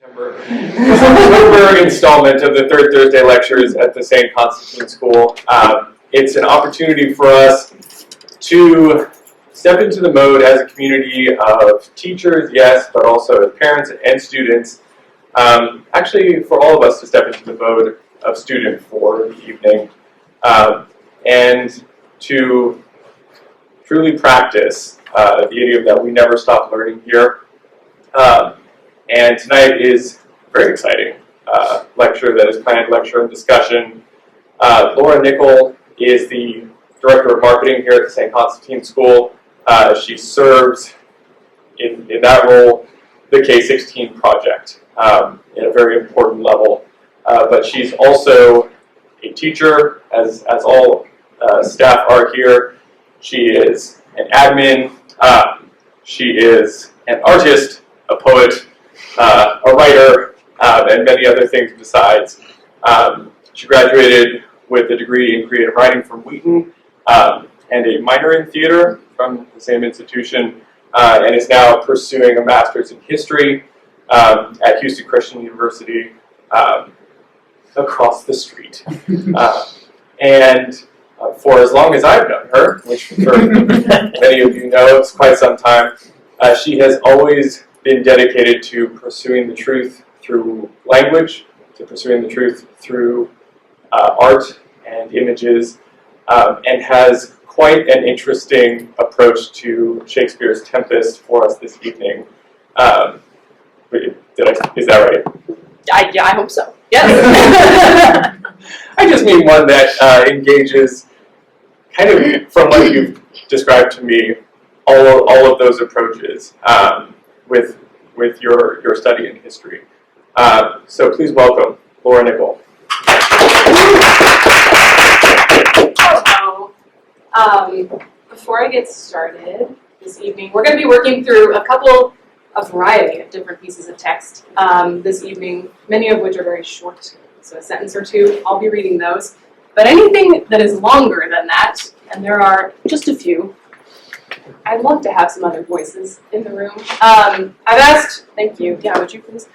September installment of the Third Thursday Lectures at the St. Constantine School. It's an opportunity for us to step into the mode as a community of teachers, yes, but also as parents and students. Actually, for all of us to step into the mode of student for the evening and to truly practice the idiom that we never stop learning here. And tonight is a very exciting lecture that is planned, lecture and discussion. Laura Nicol is the Director of Marketing here at the St. Constantine School. She serves in that role the K-16 project at a very important level. But she's also a teacher, as all staff are here. She is an admin. She is an artist, a poet, a writer, and many other things besides. She graduated with a degree in creative writing from Wheaton and a minor in theater from the same institution, and is now pursuing a master's in history at Houston Christian University across the street. And for as long as I've known her, which for many of you know, it's quite some time, she has always been dedicated to pursuing the truth through language, to pursuing the truth through art and images, and has quite an interesting approach to Shakespeare's Tempest for us this evening. Is that right? Yeah, I hope so. Yes. I just mean one that engages, kind of from what you've described to me, all of those approaches with your study in history. So please welcome Laura Nicol. Hello. Before I get started this evening, we're going to be working through a variety of different pieces of text this evening, many of which are very short, so a sentence or two. I'll be reading those. But anything that is longer than that, and there are just a few, I'd love to have some other voices in the room. I've asked, thank you, yeah, would you please?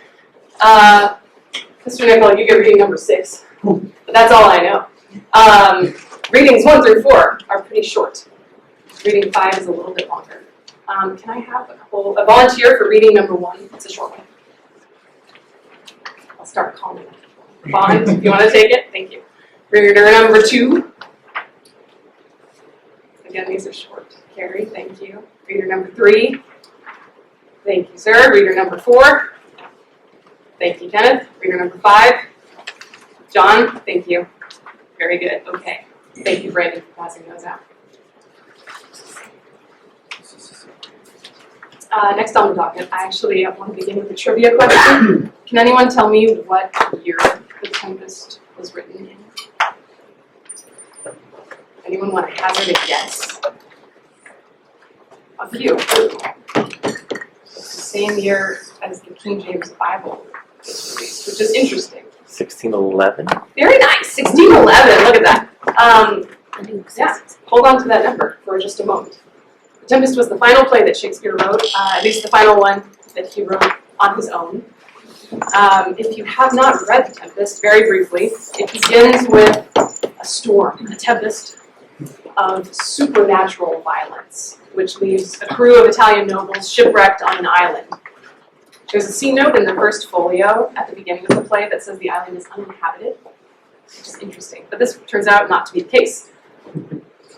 Mr. Nicol, you get reading number 6, but that's all I know. Readings 1 through 4 are pretty short. Reading 5 is a little bit longer. Can I have a volunteer for reading number 1? It's a short one. I'll start calling it. Bond, if you want to take it, thank you. Reader number 2. Again, these are short. Carrie, thank you. Reader number 3. Thank you, sir. Reader number 4. Thank you, Kenneth. Reader number 5. John, thank you. Very good. Okay. Thank you, Brandon, for passing those out. Next on the docket, I actually want to begin with a trivia question. Can anyone tell me what year The Tempest was written in? Anyone want to hazard a guess? A few. It's the same year as the King James Bible was released, which is interesting. 1611? Very nice, 1611, look at that. Yeah, hold on to that number for just a moment. The Tempest was the final play that Shakespeare wrote, at least the final one that he wrote on his own. If you have not read The Tempest, very briefly, it begins with a storm, a tempest of supernatural violence, which leaves a crew of Italian nobles shipwrecked on an island. There's a scene note in the first folio at the beginning of the play that says the island is uninhabited, which is interesting, but this turns out not to be the case.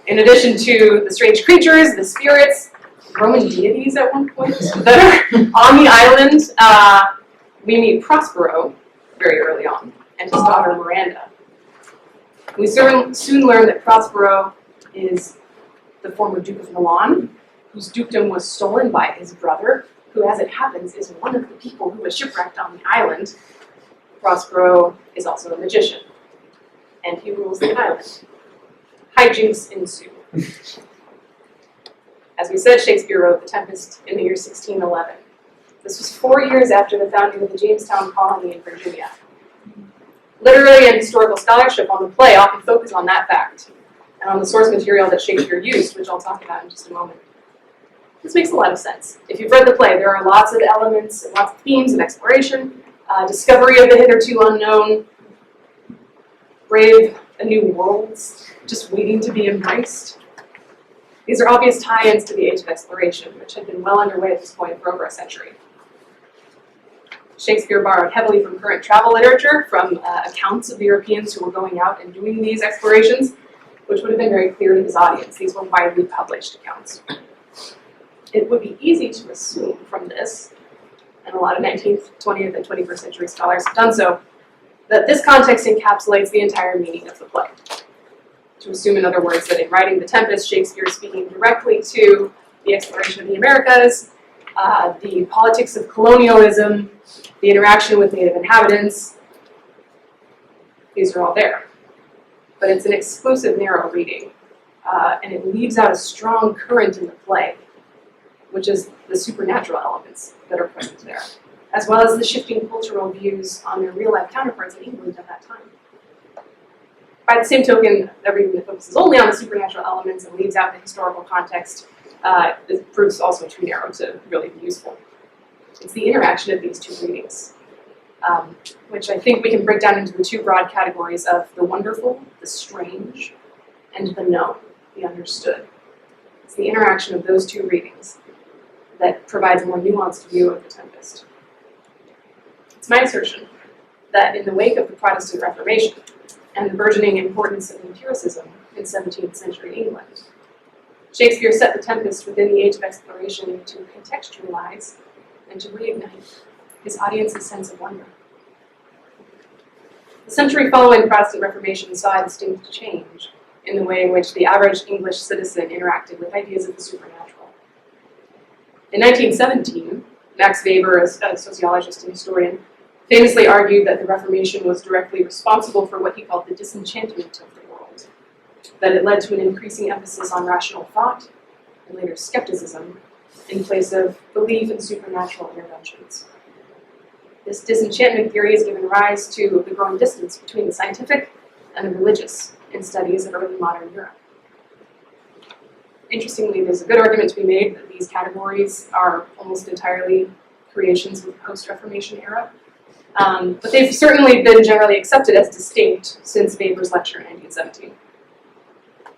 In addition to the strange creatures, the spirits, Roman deities at one point that are on the island, we meet Prospero very early on, and his daughter Miranda. We soon learn that Prospero is the former Duke of Milan, whose dukedom was stolen by his brother, who, as it happens, is one of the people who was shipwrecked on the island. Prospero is also a magician, and he rules the island. Hijinks ensue. As we said, Shakespeare wrote The Tempest in the year 1611. This was 4 years after the founding of the Jamestown colony in Virginia. Literary and historical scholarship on the play often focus on that fact, and on the source material that Shakespeare used, which I'll talk about in just a moment. This makes a lot of sense. If you've read the play, there are lots of elements and lots of themes and exploration, discovery of the hitherto unknown, brave a new worlds just waiting to be embraced. These are obvious tie-ins to the Age of Exploration, which had been well underway at this point for over a century. Shakespeare borrowed heavily from current travel literature, from accounts of Europeans who were going out and doing these explorations, which would have been very clear to his audience. These were widely published accounts. It would be easy to assume from this, and a lot of 19th, 20th, and 21st century scholars have done so, that this context encapsulates the entire meaning of the play. To assume, in other words, that in writing The Tempest, Shakespeare is speaking directly to the exploration of the Americas, the politics of colonialism, the interaction with native inhabitants. These are all there. But it's an exclusive, narrow reading, and it leaves out a strong current in the play, which is the supernatural elements that are present there, as well as the shifting cultural views on their real-life counterparts in England at that time. By the same token, a reading that focuses only on the supernatural elements and leaves out the historical context, it proves also too narrow to really be useful. It's the interaction of these two readings, which I think we can break down into the two broad categories of the wonderful, the strange, and the known, the understood. It's the interaction of those two readings that provides a more nuanced view of the Tempest. It's my assertion that in the wake of the Protestant Reformation and the burgeoning importance of empiricism in 17th century England, Shakespeare set the Tempest within the Age of Exploration to contextualize and to reignite his audience's sense of wonder. The century following the Protestant Reformation saw a distinct change in the way in which the average English citizen interacted with ideas of the supernatural. In 1917, Max Weber, a sociologist and historian, famously argued that the Reformation was directly responsible for what he called the disenchantment of the world, that it led to an increasing emphasis on rational thought and later skepticism in place of belief in supernatural interventions. This disenchantment theory has given rise to the growing distance between the scientific and the religious in studies of early modern Europe. Interestingly, there's a good argument to be made that these categories are almost entirely creations of the post-Reformation era, but they've certainly been generally accepted as distinct since Weber's lecture in 1917.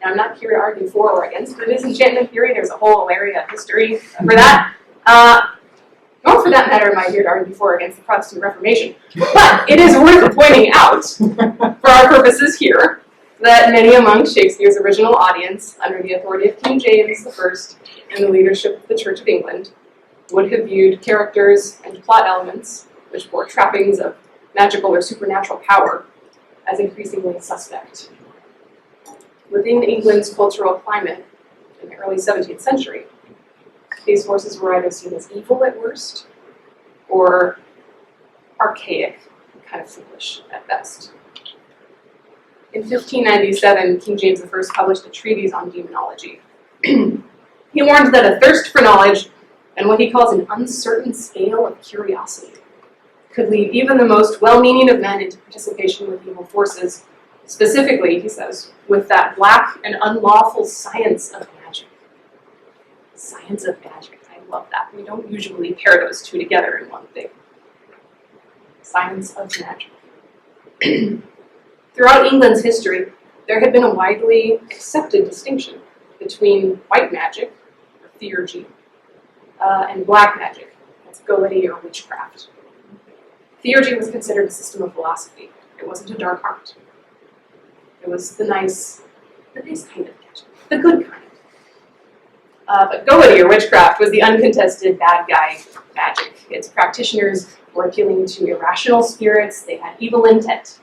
Now, I'm not here to argue for or against the disenchantment theory. There's a whole area of history for that. Nor for that matter am I here to argue for or against the Protestant Reformation. But it is worth pointing out, for our purposes here, that many among Shakespeare's original audience, under the authority of King James I and the leadership of the Church of England, would have viewed characters and plot elements, which bore trappings of magical or supernatural power, as increasingly suspect. Within England's cultural climate in the early 17th century, these forces were either seen as evil at worst, or archaic, kind of foolish at best. In 1597, King James I published a treatise on demonology. He warned that a thirst for knowledge and what he calls an uncertain scale of curiosity could lead even the most well-meaning of men into participation with evil forces, specifically, he says, with that black and unlawful science of magic. Science of magic, I love that. We don't usually pair those two together in one thing. Science of magic. Throughout England's history, there had been a widely accepted distinction between white magic, or theurgy, and black magic, that's goety or witchcraft. Theurgy was considered a system of philosophy. It wasn't a dark art. It was the nice kind of magic, the good kind. But goety or witchcraft was the uncontested bad guy magic. Its practitioners were appealing to irrational spirits. They had evil intent.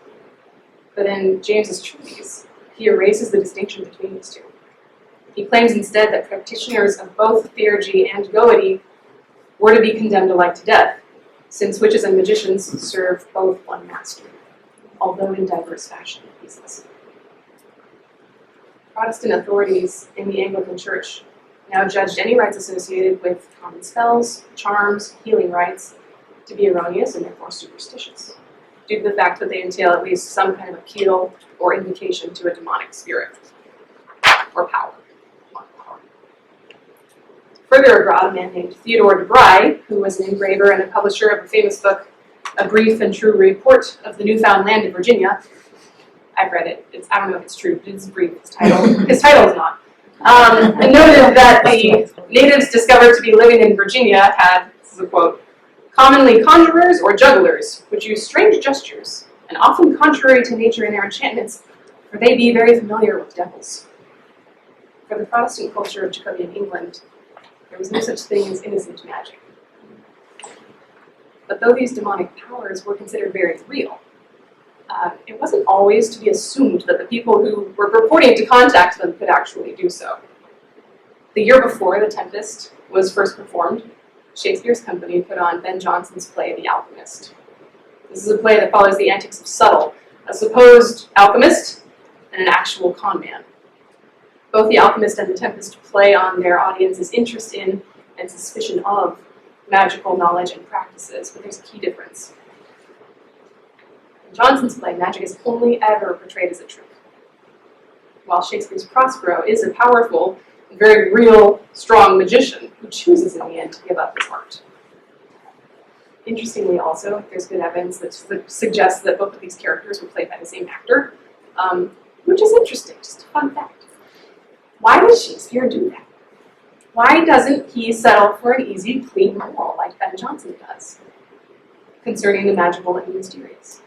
But in James's treatise, he erases the distinction between these two. He claims instead that practitioners of both theurgy and goety were to be condemned alike to death, since witches and magicians serve both one master, although in diverse fashion, he says. Protestant authorities in the Anglican Church now judged any rites associated with common spells, charms, healing rites to be erroneous and therefore superstitious, due to the fact that they entail at least some kind of appeal or invocation to a demonic spirit or power. Further abroad, a man named Theodore de Bry, who was an engraver and a publisher of a famous book a brief and true report of the newfound land of Virginia. I've read it. I don't know if it's true, but it's brief. His title is not. And noted that the natives discovered to be living in Virginia had, this is a quote, commonly conjurers or jugglers, which use strange gestures, and often contrary to nature in their enchantments, for they be very familiar with devils. For the Protestant culture of Jacobean England, there was no such thing as innocent magic. But though these demonic powers were considered very real, it wasn't always to be assumed that the people who were purporting to contact them could actually do so. The year before The Tempest was first performed, Shakespeare's company put on Ben Jonson's play The Alchemist. This is a play that follows the antics of Subtle, a supposed alchemist and an actual con man. Both The Alchemist and The Tempest play on their audience's interest in and suspicion of magical knowledge and practices, but there's a key difference. In Jonson's play, magic is only ever portrayed as a trick, while Shakespeare's Prospero is a powerful and very real, strong magician who chooses in the end to give up his art. Interestingly also, there's good evidence that suggests that both of these characters were played by the same actor, which is interesting, just a fun fact. Why does Shakespeare do that? Why doesn't he settle for an easy, clean moral like Ben Jonson does concerning the magical and the mysterious?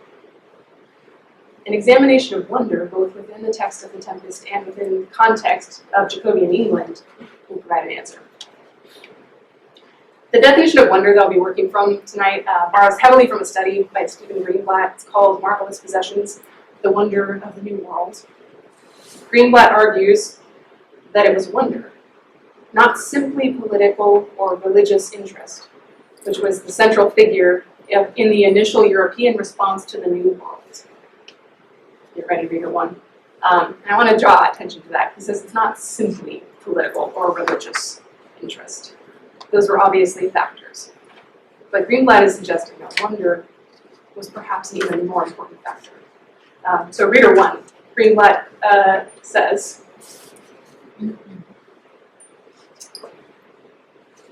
An examination of wonder, both within the text of The Tempest and within the context of Jacobean England, will provide an answer. The definition of wonder that I'll be working from tonight borrows heavily from a study by Stephen Greenblatt. It's called Marvelous Possessions, The Wonder of the New World. Greenblatt argues that it was wonder, not simply political or religious interest, which was the central figure in the initial European response to the New World. Get ready, reader one. And I want to draw attention to that. He says it's not simply political or religious interest. Those were obviously factors. But Greenblatt is suggesting that wonder was perhaps an even more important factor. So reader one, Greenblatt says,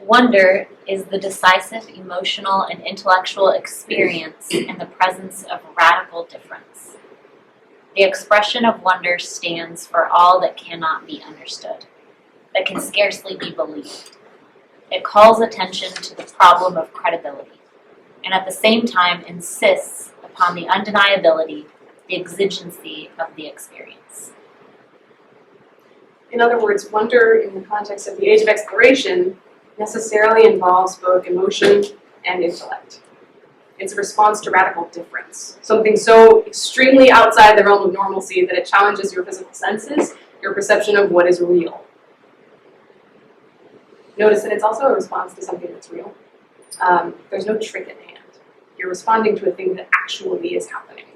wonder is the decisive emotional and intellectual experience in the presence of radical difference. The expression of wonder stands for all that cannot be understood, that can scarcely be believed. It calls attention to the problem of credibility, and at the same time insists upon the undeniability, the exigency of the experience. In other words, wonder in the context of the Age of Exploration necessarily involves both emotion and intellect. It's a response to radical difference, something so extremely outside the realm of normalcy that it challenges your physical senses, your perception of what is real. Notice that it's also a response to something that's real. There's no trick at hand. You're responding to a thing that actually is happening.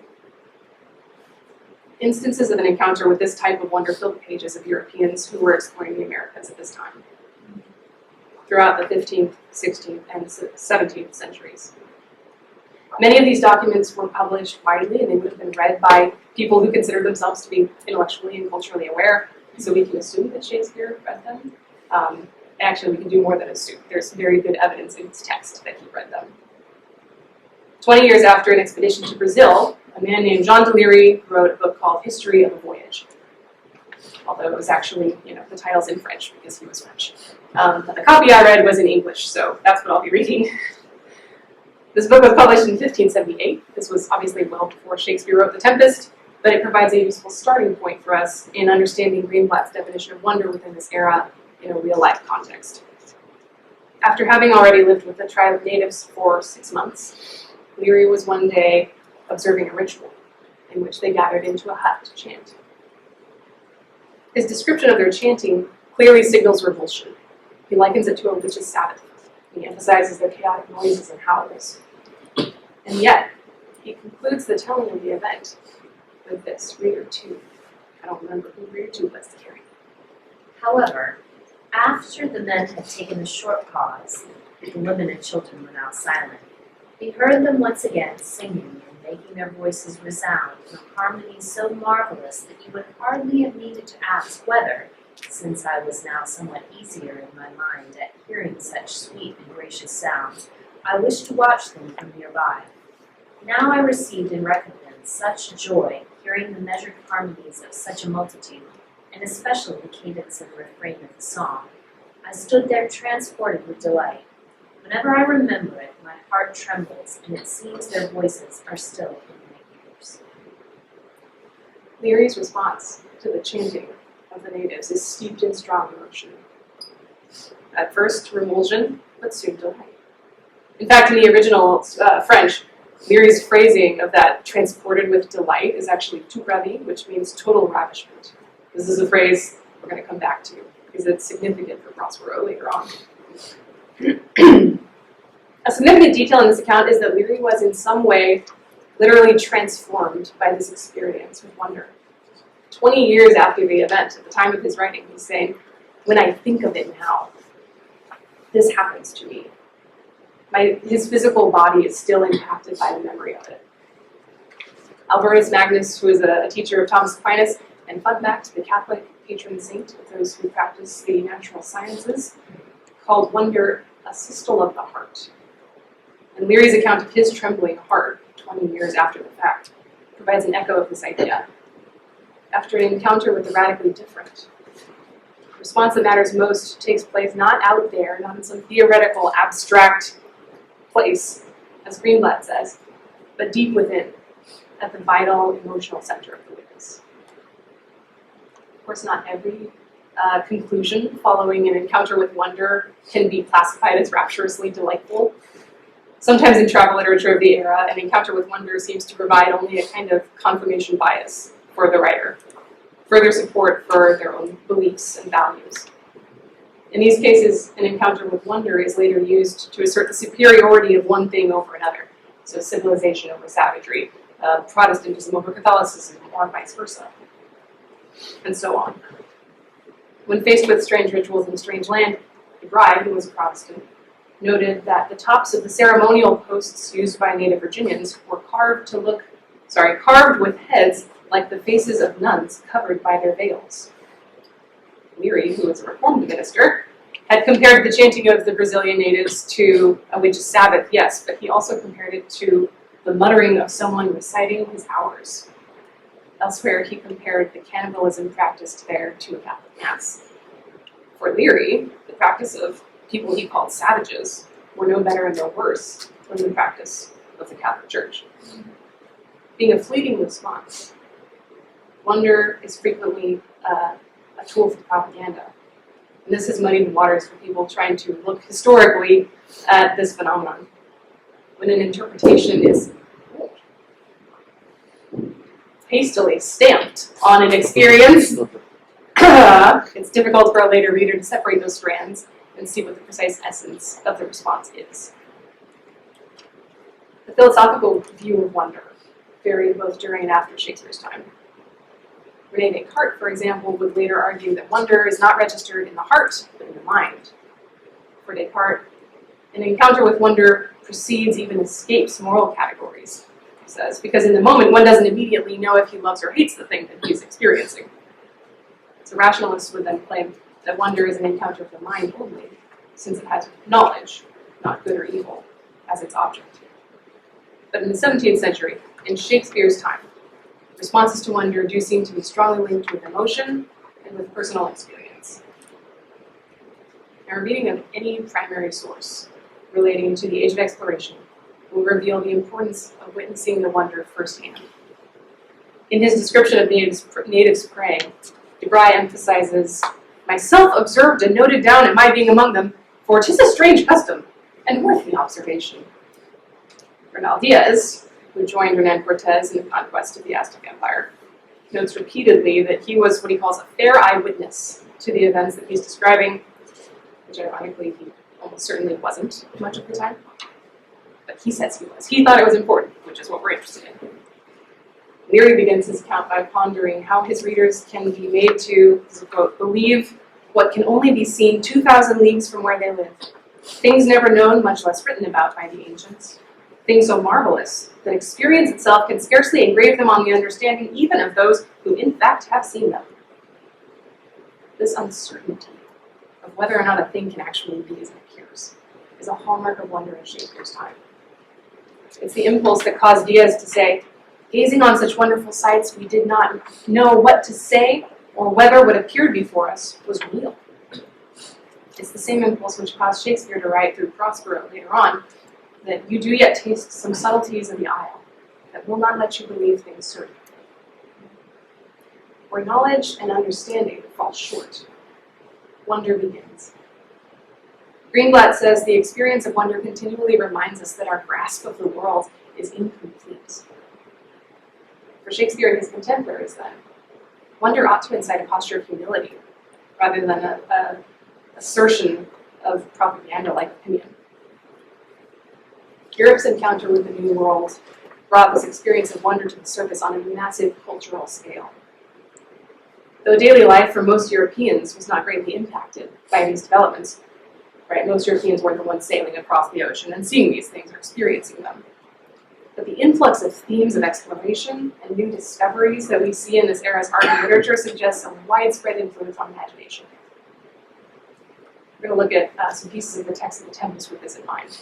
Instances of an encounter with this type of wonder filled the pages of Europeans who were exploring the Americas at this time, throughout the 15th, 16th, and 17th centuries. Many of these documents were published widely, and they would have been read by people who considered themselves to be intellectually and culturally aware, so we can assume that Shakespeare read them. Actually, we can do more than assume. There's very good evidence in his text that he read them. 20 years after an expedition to Brazil, a man named Jean Delary wrote a book called History of a Voyage. Although it was actually, the title's in French because he was French. But the copy I read was in English, so that's what I'll be reading. This book was published in 1578. This was obviously well before Shakespeare wrote The Tempest, but it provides a useful starting point for us in understanding Greenblatt's definition of wonder within this era in a real-life context. After having already lived with the tribe of natives for 6 months, Leary was one day observing a ritual in which they gathered into a hut to chant. His description of their chanting clearly signals revulsion. He likens it to a witch's sabbath. He emphasizes their chaotic noises and howls. And yet, he concludes the telling of the event with this, reader 2. I don't remember who reader 2 was to carry. However, after the men had taken a short pause, the women and children were now silent, we heard them once again singing and making their voices resound in a harmony so marvelous that you would hardly have needed to ask whether, since I was now somewhat easier in my mind at hearing such sweet and gracious sounds, I wished to watch them from nearby. Now I received in recompense such joy, hearing the measured harmonies of such a multitude, and especially the cadence of the refrain of the song. I stood there transported with delight. Whenever I remember it, my heart trembles, and it seems their voices are still in my ears. Leary's response to the chanting of the natives is steeped in strong emotion. At first, revulsion, but soon delight. In fact, in the original French, Leary's phrasing of that transported with delight is actually tout ravi, which means total ravishment. This is a phrase we're going to come back to because it's significant for Prospero later on. A significant detail in this account is that Leary was in some way literally transformed by this experience with wonder. 20 years after the event, at the time of his writing, he's saying, when I think of it now, this happens to me. His physical body is still impacted by the memory of it. Albertus Magnus, who is a teacher of Thomas Aquinas, and fun fact, the Catholic patron saint of those who practice the natural sciences, called wonder a systole of the heart. And Leary's account of his trembling heart, 20 years after the fact, provides an echo of this idea. After an encounter with the radically different, the response that matters most takes place not out there, not in some theoretical, abstract place, as Greenblatt says, but deep within, at the vital, emotional center of the witness. Of course, not every conclusion following an encounter with wonder can be classified as rapturously delightful. Sometimes in travel literature of the era, an encounter with wonder seems to provide only a kind of confirmation bias for the writer, further support for their own beliefs and values. In these cases, an encounter with wonder is later used to assert the superiority of one thing over another, so civilization over savagery, Protestantism over Catholicism, or vice versa, and so on. When faced with strange rituals in a strange land, the bride, who was a Protestant, noted that the tops of the ceremonial posts used by native Virginians were carved with heads like the faces of nuns covered by their veils. Leary, who was a Reformed minister, had compared the chanting of the Brazilian natives to a witch's Sabbath, yes, but he also compared it to the muttering of someone reciting his hours. Elsewhere, he compared the cannibalism practiced there to a Catholic Mass. For Leary, the practice of people he called savages were no better and no worse than the practice of the Catholic Church. Being a fleeting response, wonder is frequently a tool for propaganda. And this has muddied the waters for people trying to look historically at this phenomenon. When an interpretation is hastily stamped on an experience, it's difficult for a later reader to separate those strands and see what the precise essence of the response is. The philosophical view of wonder varied both during and after Shakespeare's time. René Descartes, for example, would later argue that wonder is not registered in the heart, but in the mind. For Descartes, an encounter with wonder precedes, even escapes moral categories, he says, because in the moment one doesn't immediately know if he loves or hates the thing that he's experiencing. So rationalists would then claim that wonder is an encounter of the mind only, since it has knowledge, not good or evil, as its object. But in the 17th century, in Shakespeare's time, responses to wonder do seem to be strongly linked with emotion and with personal experience. Now, a reading of any primary source relating to the Age of Exploration will reveal the importance of witnessing the wonder firsthand. In his description of natives praying, De Bry emphasizes, "Myself observed and noted down at my being among them, for 'tis a strange custom, and worth the observation." Bernal Diaz, who joined Hernan Cortez in the conquest of the Aztec Empire, notes repeatedly that he was what he calls a fair eyewitness to the events that he's describing, which ironically he almost certainly wasn't much of the time. But he says he was. He thought it was important, which is what we're interested in. Leary begins his account by pondering how his readers can be made to, quote, believe what can only be seen 2,000 leagues from where they live, things never known, much less written about by the ancients, things so marvelous that experience itself can scarcely engrave them on the understanding even of those who in fact have seen them. This uncertainty of whether or not a thing can actually be as it appears is a hallmark of wonder in Shakespeare's time. It's the impulse that caused Diaz to say, "Gazing on such wonderful sights, we did not know what to say or whether what appeared before us was real." It's the same impulse which caused Shakespeare to write through Prospero later on that you do yet taste some subtleties in the isle that will not let you believe things certain. Where knowledge and understanding fall short, wonder begins. Greenblatt says the experience of wonder continually reminds us that our grasp of the world is incomplete. For Shakespeare and his contemporaries, then, wonder ought to incite a posture of humility rather than an assertion of propaganda-like opinion. Europe's encounter with the New World brought this experience of wonder to the surface on a massive cultural scale. Though daily life for most Europeans was not greatly impacted by these developments, right? Most Europeans weren't the ones sailing across the ocean and seeing these things or experiencing them. But the influx of themes of exploration and new discoveries that we see in this era's art and literature suggests a widespread influence on imagination. We're going to look at some pieces of the text of the Tempest with this in mind.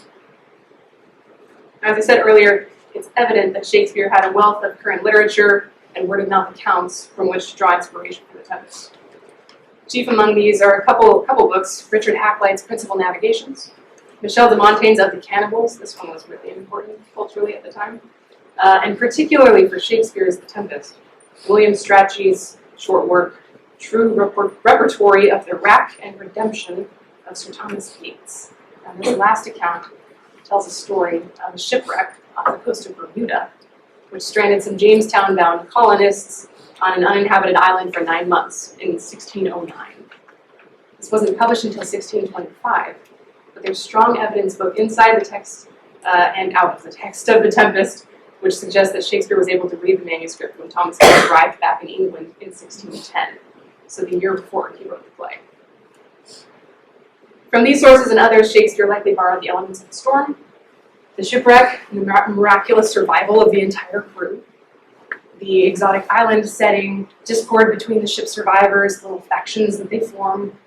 As I said earlier, it's evident that Shakespeare had a wealth of current literature and word-of-mouth accounts from which to draw inspiration for the Tempest. Chief among these are a couple books: Richard Hakluyt's Principal Navigations, Michel de Montaigne's Of the Cannibals. This one was really important culturally at the time, and particularly for Shakespeare's The Tempest, William Strachey's short work, True Repertory of the Wrack and Redemption of Sir Thomas Gates. And this last account tells a story of a shipwreck off the coast of Bermuda, which stranded some Jamestown-bound colonists on an uninhabited island for 9 months in 1609. This wasn't published until 1625, but there's strong evidence both inside the text and out of the text of The Tempest, which suggests that Shakespeare was able to read the manuscript when Thomas Gates arrived back in England in 1610, so the year before he wrote the play. From these sources and others, Shakespeare likely borrowed the elements of the storm, the shipwreck, and the miraculous survival of the entire crew, the exotic island setting, discord between the ship's survivors, little factions that they form,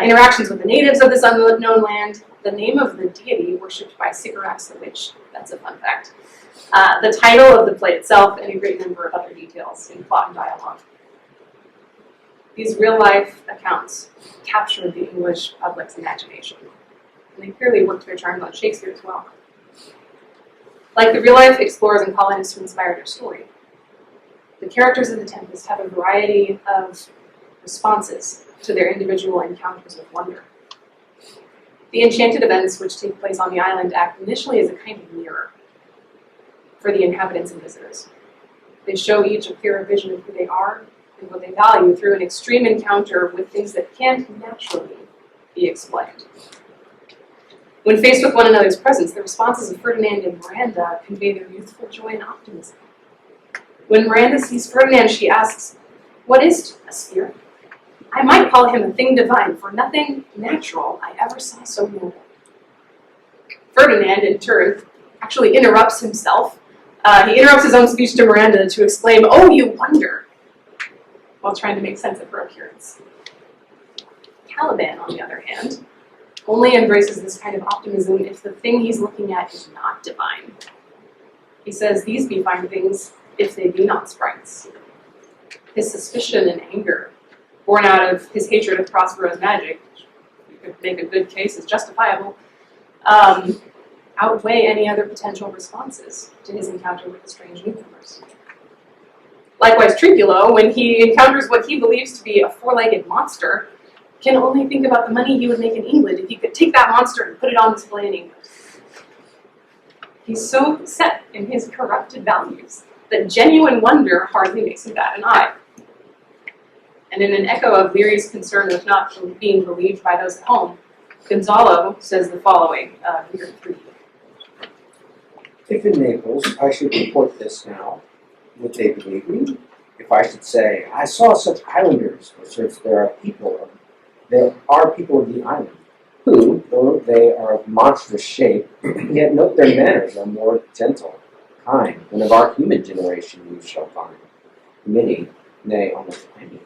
interactions with the natives of this unknown land, the name of the deity worshipped by Sycorax the witch, that's a fun fact, the title of the play itself, and a great number of other details in plot and dialogue. These real-life accounts captured the English public's imagination, and they clearly worked their charms on Shakespeare as well. Like the real-life explorers and colonists who inspired their story, the characters of The Tempest have a variety of responses to their individual encounters with wonder. The enchanted events which take place on the island act initially as a kind of mirror for the inhabitants and visitors. They show each a clearer vision of who they are and what they value through an extreme encounter with things that can't naturally be explained. When faced with one another's presence, the responses of Ferdinand and Miranda convey their youthful joy and optimism. When Miranda sees Ferdinand, she asks, "What is a spirit? I might call him a thing divine, for nothing natural I ever saw so noble." Ferdinand, in turn, actually interrupts himself. He interrupts his own speech to Miranda to exclaim, "Oh, you wonder," while trying to make sense of her appearance. Caliban, on the other hand, only embraces this kind of optimism if the thing he's looking at is not divine. He says, "These be fine things, if they be not sprites." His suspicion and anger, born out of his hatred of Prospero's magic, you could make a good case is justifiable, outweigh any other potential responses to his encounter with the strange newcomers. Likewise, Trinculo, when he encounters what he believes to be a four-legged monster, can only think about the money he would make in England if he could take that monster and put it on display in England. He's so set in his corrupted values that genuine wonder hardly makes him bat an eye. And in an echo of Leary's concern with not being believed by those at home, Gonzalo says the following, Lear 3. If in Naples I should report this now, would they believe me? If I should say, I saw such islanders, or search there are people of the island, who, though they are of monstrous shape, yet note their manners are more gentle, kind, than of our human generation you shall find. Many, nay, almost any.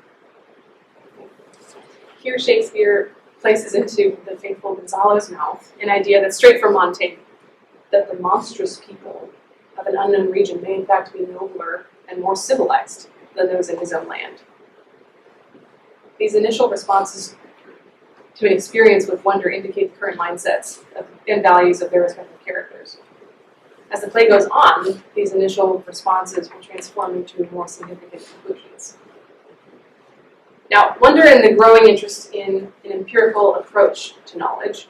Here Shakespeare places into the faithful Gonzalo's mouth an idea that's straight from Montaigne, that the monstrous people of an unknown region may in fact be nobler and more civilized than those in his own land. These initial responses to an experience with wonder indicate the current mindsets and values of their respective characters. As the play goes on, these initial responses will transform into more significant conclusions. Now, wonder and the growing interest in an empirical approach to knowledge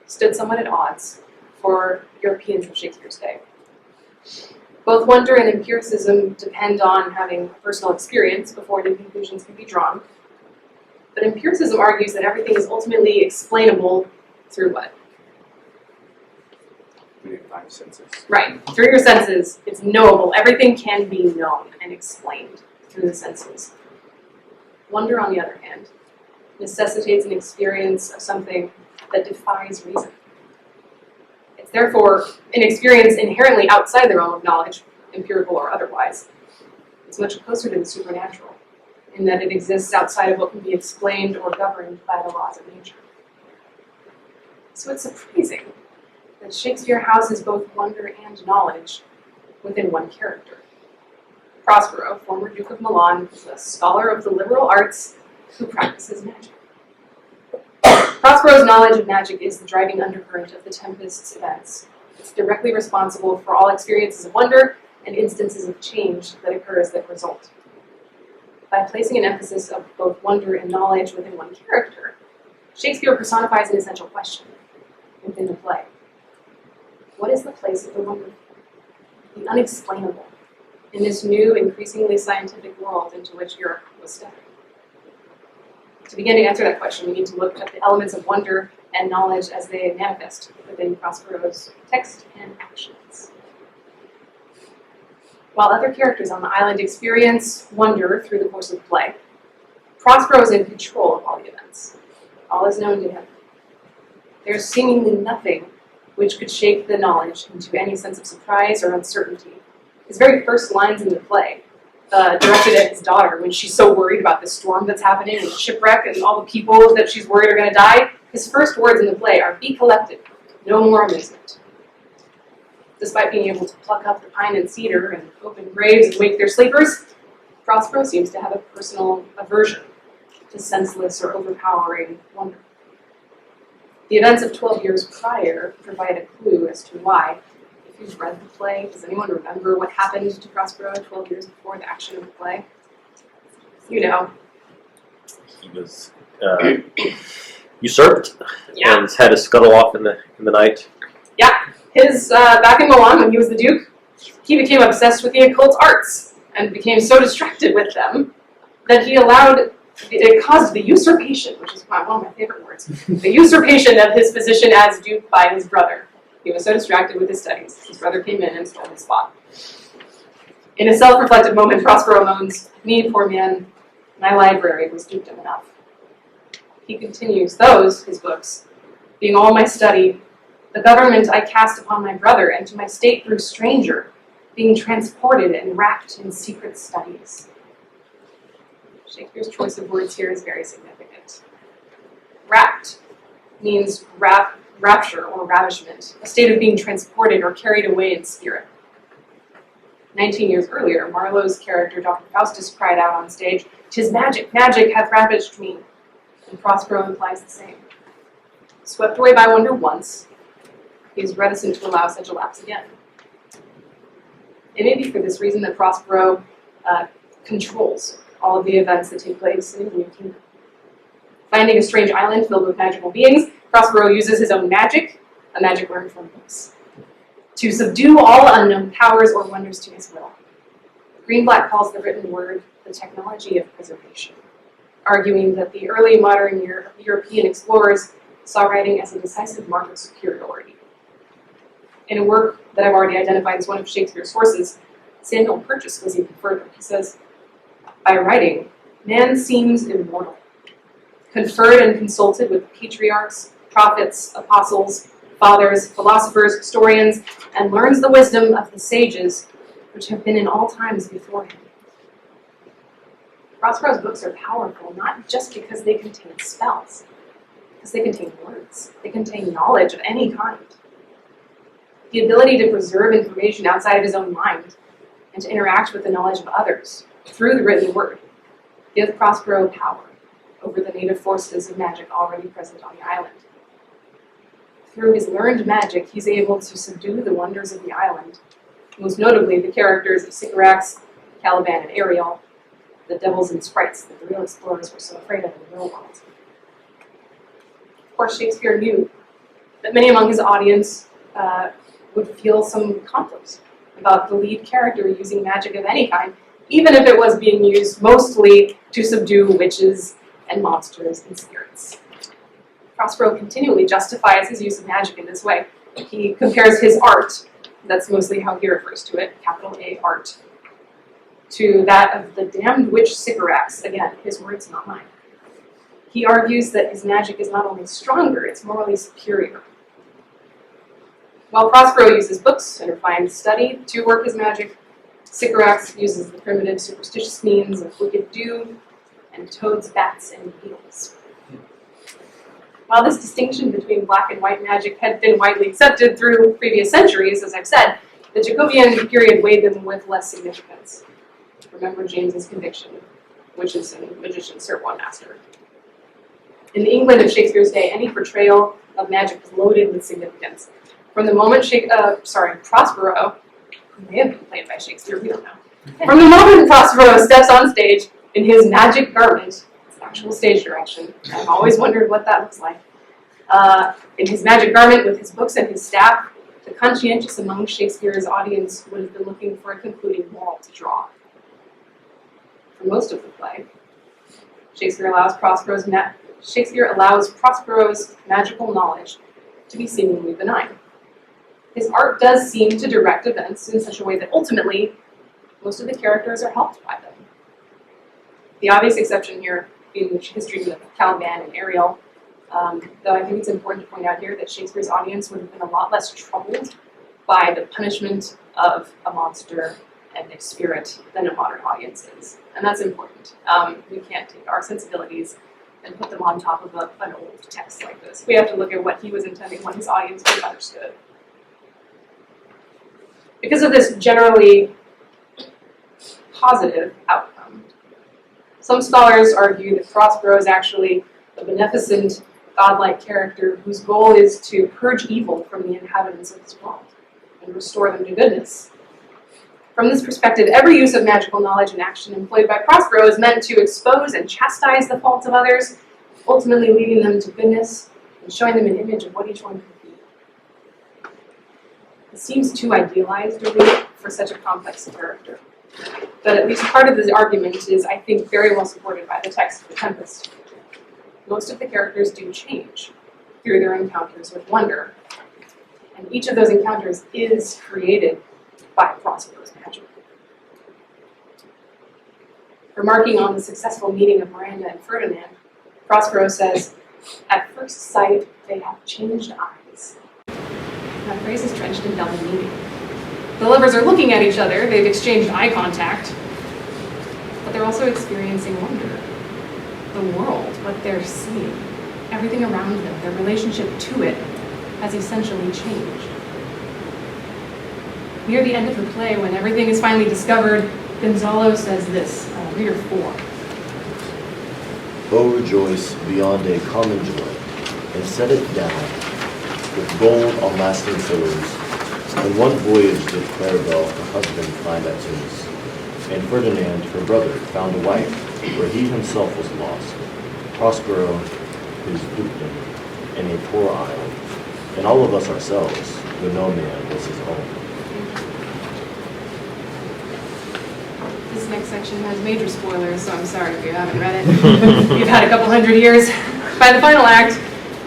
stood somewhat at odds for Europeans of Shakespeare's day. Both wonder and empiricism depend on having personal experience before new conclusions can be drawn. But empiricism argues that everything is ultimately explainable through what? We have 5 senses. Right. Through your senses, it's knowable. Everything can be known and explained through the senses. Wonder, on the other hand, necessitates an experience of something that defies reason. It's therefore an experience inherently outside the realm of knowledge, empirical or otherwise. It's much closer to the supernatural, in that it exists outside of what can be explained or governed by the laws of nature. So it's surprising that Shakespeare houses both wonder and knowledge within one character. Prospero, former Duke of Milan, is a scholar of the liberal arts who practices magic. Prospero's knowledge of magic is the driving undercurrent of the Tempest's events. It's directly responsible for all experiences of wonder and instances of change that occur as the result. By placing an emphasis of both wonder and knowledge within one character, Shakespeare personifies an essential question within the play. What is the place of the wonderful, the unexplainable, in this new, increasingly scientific world into which Europe was stepping? To begin to answer that question, we need to look at the elements of wonder and knowledge as they manifest within Prospero's text and actions. While other characters on the island experience wonder through the course of the play, Prospero is in control of all the events. All is known to him. There's seemingly nothing which could shake the knowledge into any sense of surprise or uncertainty. His very first lines in the play, directed at his daughter when she's so worried about the storm that's happening and the shipwreck and all the people that she's worried are going to die, his first words in the play are, "Be collected, no more amusement." Despite being able to pluck up the pine and cedar and open graves and wake their sleepers, Prospero seems to have a personal aversion to senseless or overpowering wonder. The events of 12 years prior provide a clue as to why. If you've read the play, does anyone remember what happened to Prospero 12 years before the action of the play? You know. He was usurped Yeah. and had to scuttle off in the night. His, back in Milan when he was the Duke, he became obsessed with the occult arts and became so distracted with them that it caused the usurpation, which is one of my favorite words, the usurpation of his position as Duke by his brother. He was so distracted with his studies, his brother came in and stole his spot. In a self-reflective moment, Prospero moans, "Me, poor man, my library was dukedom enough." He continues, "Those, his books, being all my study, the government I cast upon my brother, and to my state grew stranger, being transported and wrapped in secret studies." Shakespeare's choice of words here is very significant. Wrapped means rapture or ravishment, a state of being transported or carried away in spirit. 19 years earlier, Marlowe's character, Dr. Faustus, cried out on stage, "'Tis magic, magic hath ravished me," and Prospero implies the same. Swept away by wonder once, he is reticent to allow such a lapse again. It may be for this reason that Prospero controls all of the events that take place in the New Kingdom. Finding a strange island filled with magical beings, Prospero uses his own magic, a magic learned from books, to subdue all unknown powers or wonders to his will. Greenblatt calls the written word the technology of preservation, arguing that the early modern European explorers saw writing as a decisive mark of superiority. In a work that I've already identified as one of Shakespeare's sources, Samuel Purchas goes even further. He says, "By writing, man seems immortal, conferred and consulted with patriarchs, prophets, apostles, fathers, philosophers, historians, and learns the wisdom of the sages which have been in all times before him." Prospero's books are powerful not just because they contain spells, because they contain words. They contain knowledge of any kind. the ability to preserve information outside of his own mind, and to interact with the knowledge of others through the written word, give Prospero power over the native forces of magic already present on the island. Through his learned magic, he's able to subdue the wonders of the island, most notably the characters of Sycorax, Caliban, and Ariel, the devils and sprites that the real explorers were so afraid of in the real world. Of course, Shakespeare knew that many among his audience would feel some conflict about the lead character using magic of any kind, even if it was being used mostly to subdue witches and monsters and spirits. Prospero continually justifies his use of magic in this way. He compares his art, that's mostly how he refers to it, capital A art, to that of the damned witch Sycorax. Again, his words, not mine. He argues that his magic is not only stronger, it's morally superior. While Prospero uses books and refined study to work his magic, Sycorax uses the primitive superstitious means of wicked dew and toads, bats, and beetles. While this distinction between black and white magic had been widely accepted through previous centuries, as I've said, the Jacobean period weighed them with less significance. Remember James's conviction, witches and magicians serve one master. In the England of Shakespeare's day, any portrayal of magic was loaded with significance. From the moment Prospero, who may have been played by Shakespeare, we don't know. From the moment Prospero steps on stage in his magic garment, it's an actual stage direction, I've always wondered what that looks like. In his magic garment with his books and his staff, the conscientious among Shakespeare's audience would have been looking for a concluding moral to draw. For most of the play, Shakespeare allows Prospero's magical knowledge to be seemingly benign. His art does seem to direct events in such a way that ultimately most of the characters are helped by them. The obvious exception here being the history of Caliban and Ariel, though I think it's important to point out here that Shakespeare's audience would have been a lot less troubled by the punishment of a monster and a spirit than a modern audience is. And that's important. We can't take our sensibilities and put them on top of an old text like this. We have to look at what he was intending, what his audience would have understood. Because of this generally positive outcome, some scholars argue that Prospero is actually a beneficent, godlike character whose goal is to purge evil from the inhabitants of this world and restore them to goodness. From this perspective, every use of magical knowledge and action employed by Prospero is meant to expose and chastise the faults of others, ultimately leading them to goodness and showing them an image of what each one could be. It seems too idealized, really, for such a complex character. But at least part of this argument is, I think, very well supported by the text of the Tempest. Most of the characters do change through their encounters with wonder, and each of those encounters is created by Prospero's magic. Remarking on the successful meeting of Miranda and Ferdinand, Prospero says, "At first sight, they have changed eyes." That phrase is drenched in double meaning. The lovers are looking at each other, they've exchanged eye contact, but they're also experiencing wonder. The world, what they're seeing, everything around them, their relationship to it, has essentially changed. Near the end of the play, when everything is finally discovered, Gonzalo says this, reader 4. Oh, rejoice beyond a common joy, and set it down with gold on lasting pillars. In one voyage did Claribel her husband find at Tunis, and Ferdinand her brother found a wife where he himself was lost. Prospero his dukedom in a poor isle, and all of us ourselves, though no man was his own. This next section has major spoilers, so I'm sorry if you haven't read it. You've had a couple hundred years. By the final act,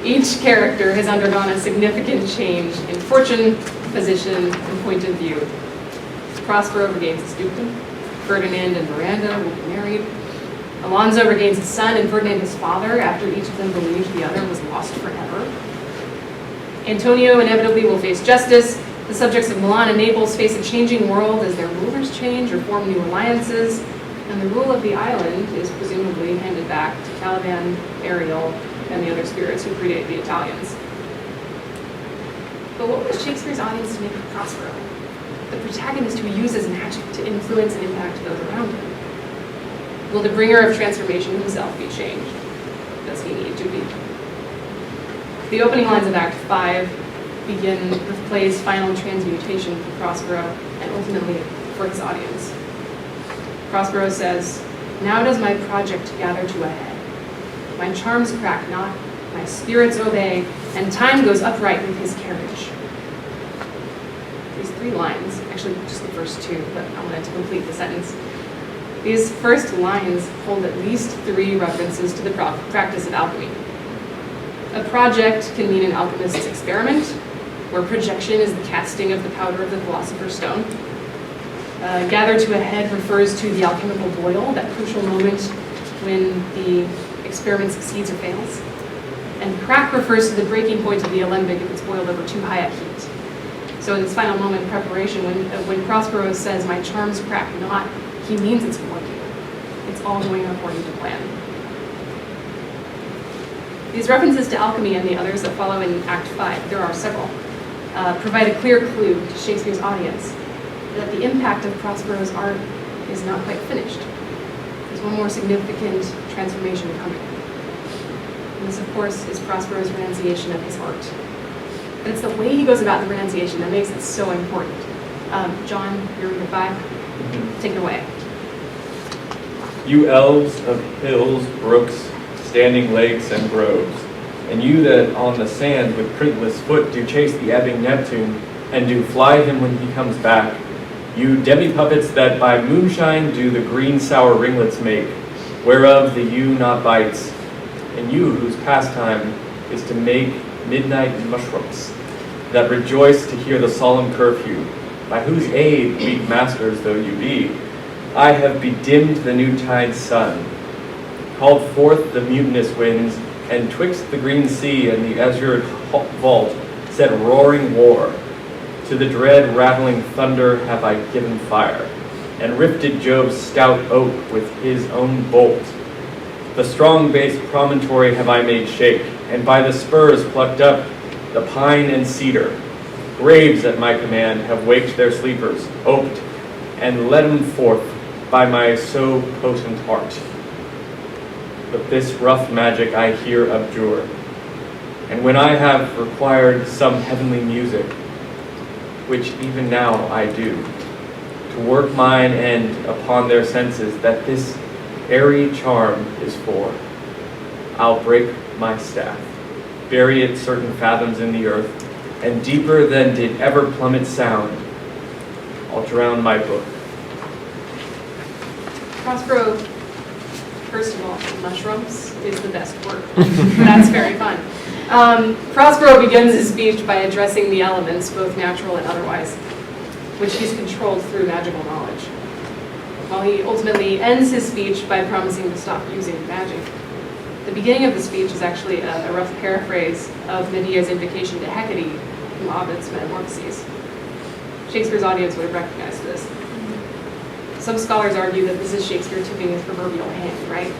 each character has undergone a significant change in fortune, position, and point of view. Prospero regains his dukedom. Ferdinand and Miranda will be married. Alonso regains his son and Ferdinand his father after each of them believed the other was lost forever. Antonio inevitably will face justice. The subjects of Milan and Naples face a changing world as their rulers change or form new alliances, and the rule of the island is presumably handed back to Caliban, Ariel, and the other spirits who predate the Italians. But what was Shakespeare's audience to make of Prospero, the protagonist who uses magic to influence and impact those around him? Will the bringer of transformation himself be changed? Does he need to be? The opening lines of Act 5 begin with play's final transmutation for Prospero and ultimately for his audience. Prospero says, "Now does my project gather to a head. My charms crack not, my spirits obey, and time goes upright with his carriage." These 3 lines, actually just the first 2, but I wanted to complete the sentence. These first lines hold at least 3 references to the practice of alchemy. A project can mean an alchemist's experiment, where projection is the casting of the powder of the philosopher's stone. Gather to a head refers to the alchemical boil, that crucial moment when the experiment succeeds or fails. And crack refers to the breaking point of the alembic if it's boiled over too high a heat. So in this final moment of preparation, when Prospero says, "My charms crack not," he means it's working. It's all going according to plan. These references to alchemy and the others that follow in Act 5, there are several, provide a clear clue to Shakespeare's audience that the impact of Prospero's art is not quite finished. There's one more significant transformation coming. And this, of course, is Prospero's renunciation of his art. But it's the way he goes about the renunciation that makes it so important. John, you're reading 5. Take it away. You elves of hills, brooks, standing lakes, and groves, and you that on the sand with printless foot do chase the ebbing Neptune, and do fly him when he comes back, you demi-puppets that by moonshine do the green sour ringlets make, whereof the yew not bites, and you whose pastime is to make midnight mushrooms, that rejoice to hear the solemn curfew, by whose aid, weak masters though you be, I have bedimmed the noontide sun, called forth the mutinous winds, and twixt the green sea and the azured vault set roaring war. To the dread rattling thunder have I given fire, and rifted Jove's stout oak with his own bolt. The strong based promontory have I made shake, and by the spurs plucked up the pine and cedar. Graves at my command have waked their sleepers, oped, and led 'em forth by my so potent art. But this rough magic I here abjure, and when I have required some heavenly music, which even now I do, to work mine end upon their senses that this airy charm is for, I'll break my staff, bury it certain fathoms in the earth, and deeper than did ever plummet sound, I'll drown my book. Prospero, first of all, mushrooms is the best word. That's very fun. Prospero begins his speech by addressing the elements, both natural and otherwise, which he's controlled through magical knowledge, while he ultimately ends his speech by promising to stop using magic. The beginning of the speech is actually a rough paraphrase of Medea's invocation to Hecate from Ovid's Metamorphoses. Shakespeare's audience would have recognized this. Some scholars argue that this is Shakespeare tipping his proverbial hand, right?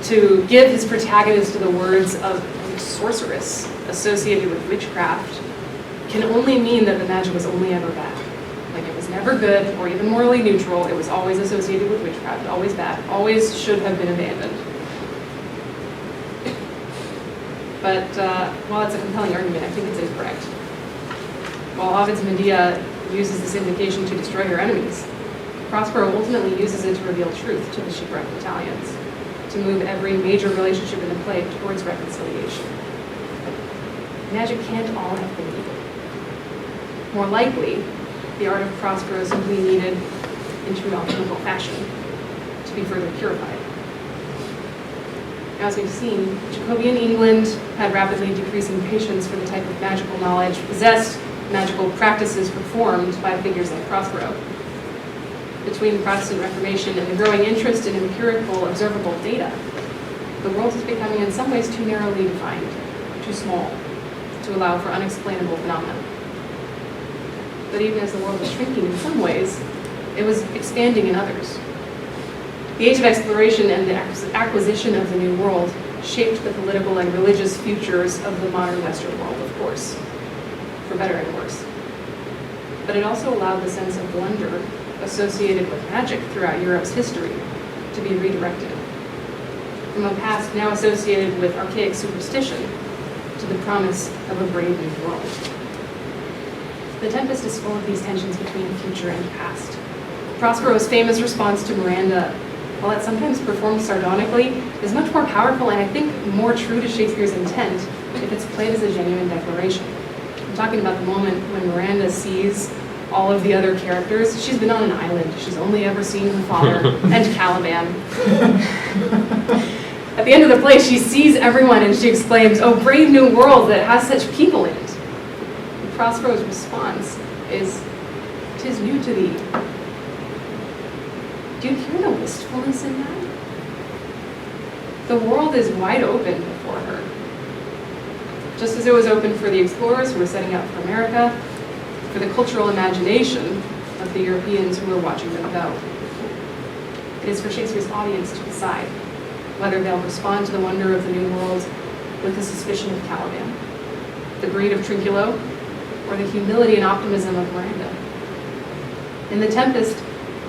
To give his protagonist to the words of a sorceress associated with witchcraft can only mean that the magic was only ever bad. Like it was never good or even morally neutral. It was always associated with witchcraft, always bad, always should have been abandoned. But while it's a compelling argument, I think it's incorrect. While Ovid's Medea uses this invocation to destroy her enemies, Prospero ultimately uses it to reveal truth to the shipwrecked Italians, to move every major relationship in the play towards reconciliation. Magic can't all have been evil. More likely, the art of Prospero simply needed, in true alchemical fashion, to be further purified. Now, as we've seen, Jacobean England had rapidly decreasing patience for the type of magical knowledge possessed, magical practices performed by figures like Prospero. Between the Protestant Reformation and the growing interest in empirical, observable data, the world is becoming in some ways too narrowly defined, too small, to allow for unexplainable phenomena. But even as the world was shrinking in some ways, it was expanding in others. The age of exploration and the acquisition of the New World shaped the political and religious futures of the modern Western world, of course. for better and worse. But it also allowed the sense of wonder associated with magic throughout Europe's history to be redirected. From a past now associated with archaic superstition to the promise of a brave new world. The Tempest is full of these tensions between future and past. Prospero's famous response to Miranda, while it sometimes performed sardonically, is much more powerful and I think more true to Shakespeare's intent if it's played as a genuine declaration. I'm talking about the moment when Miranda sees all of the other characters. She's been on an island. She's only ever seen her father and Caliban. At the end of the play, she sees everyone and she exclaims, "Oh, brave new world that has such people in it." And Prospero's response is, "'Tis new to thee." Do you hear the wistfulness in that? The world is wide open before her. Just as it was open for the explorers who were setting out for America, for the cultural imagination of the Europeans who were watching them go. It is for Shakespeare's audience to decide whether they'll respond to the wonder of the New World with the suspicion of Caliban, the greed of Trinculo, or the humility and optimism of Miranda. In The Tempest,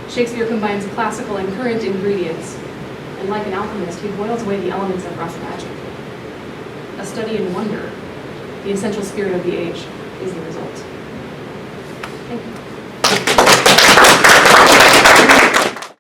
Shakespeare combines classical and current ingredients, and like an alchemist, he boils away the elements of rough magic. A study in wonder, the essential spirit of the age, is the result. Thank you.